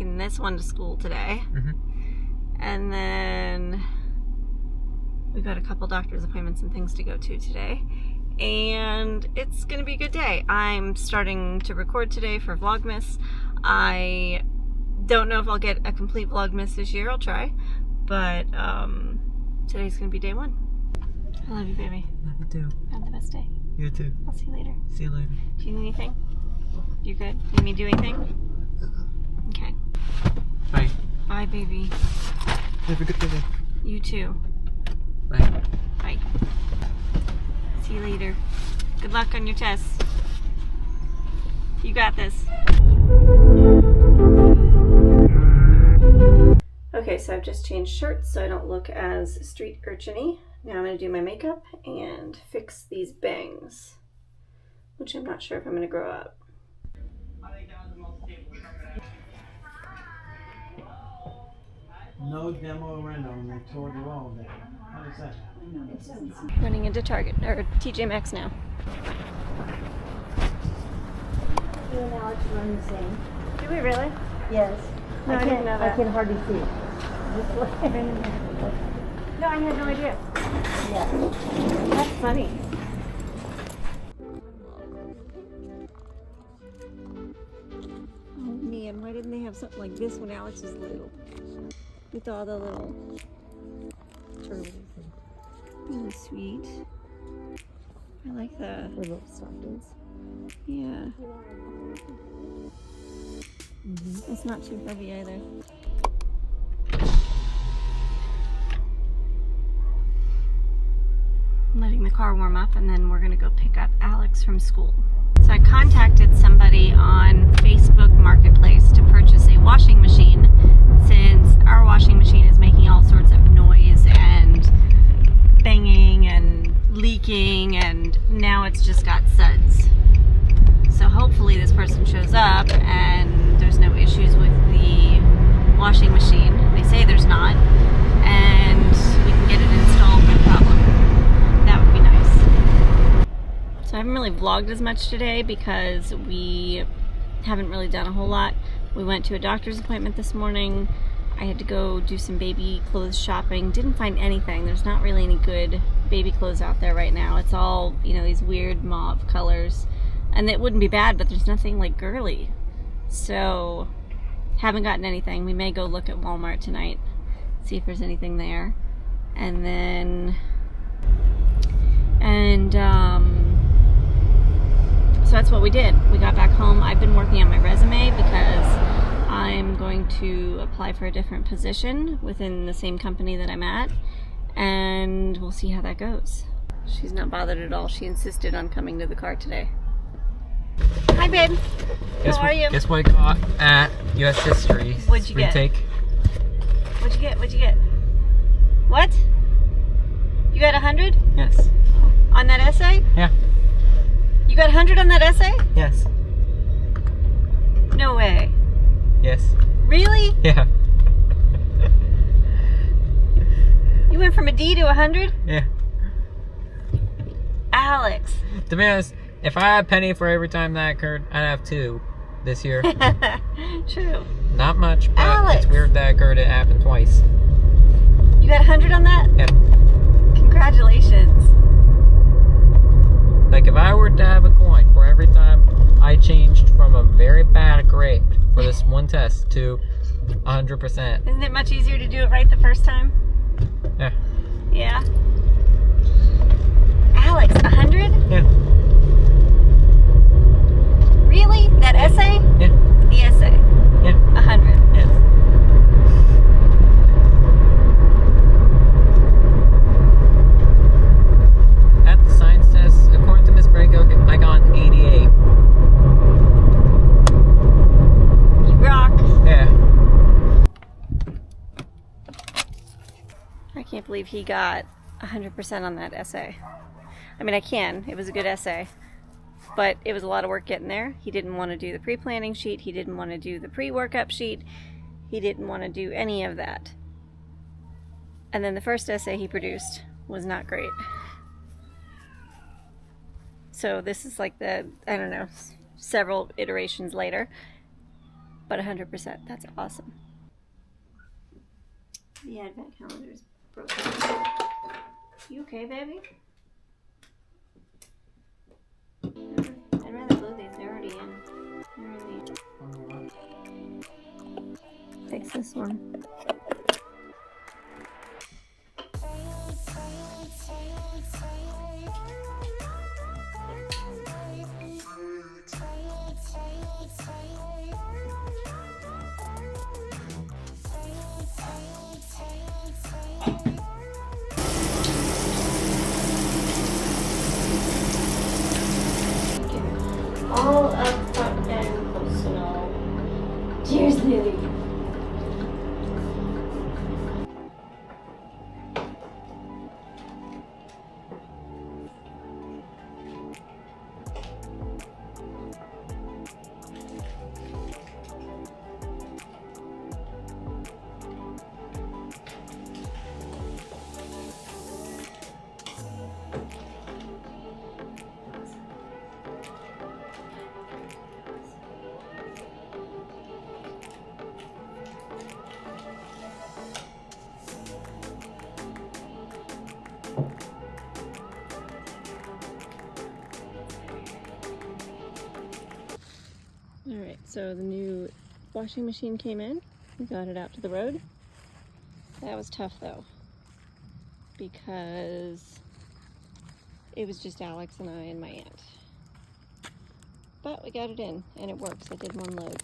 taking this one to school today. And then we got a couple doctor's appointments and things to go to today. And it's gonna be a good day. I'm starting to record today for VLOGmas. I don't know if I'll get a complete VLOGmas this year. I'll try. But today's gonna be day one. I love you, baby. Love you too. Have the best day. You too. I'll see you later. See you later. Do you need anything? You good? Need me to do anything? Okay. Bye. Bye, baby. Have a good day. You too. Bye. Bye. See you later. Good luck on your tests. You got this. Okay, so I've just changed shirts so I don't look as street urchin-y. Now I'm going to do my makeup and fix these bangs, which I'm not sure if I'm going to grow out. No demo reno, and they tore the wall down. How does that happen? Running into Target, or TJ Maxx now. You and Alex run the same. Do we really? Yes. No, I didn't know that. I can hardly see it. This way. No, I had no idea. Yeah. That's funny. Oh man, why didn't they have something like this when Alex was little? With all the little turtles. Really sweet. I like that. For little stockings. Yeah. It's not too heavy either. I'm letting the car warm up and then we're gonna go pick up Alex from school. So I contacted somebody on Facebook Marketplace to purchase a washing machine since our washing machine is making all sorts of noise and banging and leaking, and now it's just got suds. So hopefully this person shows up and there's no issues with the washing machine. They say there's not, and we can get it installed no problem. That would be nice. So I haven't really vlogged as much today because we haven't really done a whole lot. We went to a doctor's appointment this morning. I had to go do some baby clothes shopping. Didn't find anything. There's not really any good baby clothes out there right now. It's all, you know, these weird mauve colors. And it wouldn't be bad, but there's nothing like girly. So, haven't gotten anything. We may go look at Walmart tonight, see if there's anything there. And then, so that's what we did. We got back home. I've been working on my resume because I'm going to apply for a different position within the same company that I'm at, and we'll see how that goes. She's not bothered at all. She insisted on coming to the car today. Hi, babe. How are you? Guess what I got at U.S. History? What'd you get? Retake. What'd you get? What'd you get? What? You got 100? Yes. On that essay? Yeah. You got 100 on that essay? Yes. No way. Yes. Really? Yeah. You went from a D to 100? Yeah. Alex. To be honest, if I had a penny for every time that occurred, I'd have 2 this year. True. Not much, but Alex. it's weird that occurred. It happened twice. You got 100 on that? Yeah. Congratulations. Like if I were to have a coin for every time I changed from a very bad grade for this one test to 100%. Isn't it much easier to do it right the first time? Yeah. Yeah. Alex, 100? Yeah. Really? That essay? Yeah. The essay? Yeah. 100. Yes. At the science test, according to Miss Braco, I got an 88. You rock. Yeah. I can't believe he got 100% on that essay. I mean, I can. It was a good essay. But it was a lot of work getting there. He didn't want to do the pre-planning sheet. He didn't want to do the pre-workup sheet. He didn't want to do any of that. And then the first essay he produced was not great. So this is like the, I don't know, several iterations later. but 100%. That's awesome. The advent calendar is broken. You okay, baby? I'd rather glue these. They're already in. They're already... Fix this one. All up front and personal. Cheers, Lily. Alright, so the new washing machine came in. We got it out to the road. That was tough though, because it was just Alex and I and my aunt. But we got it in, and it works. I did one load.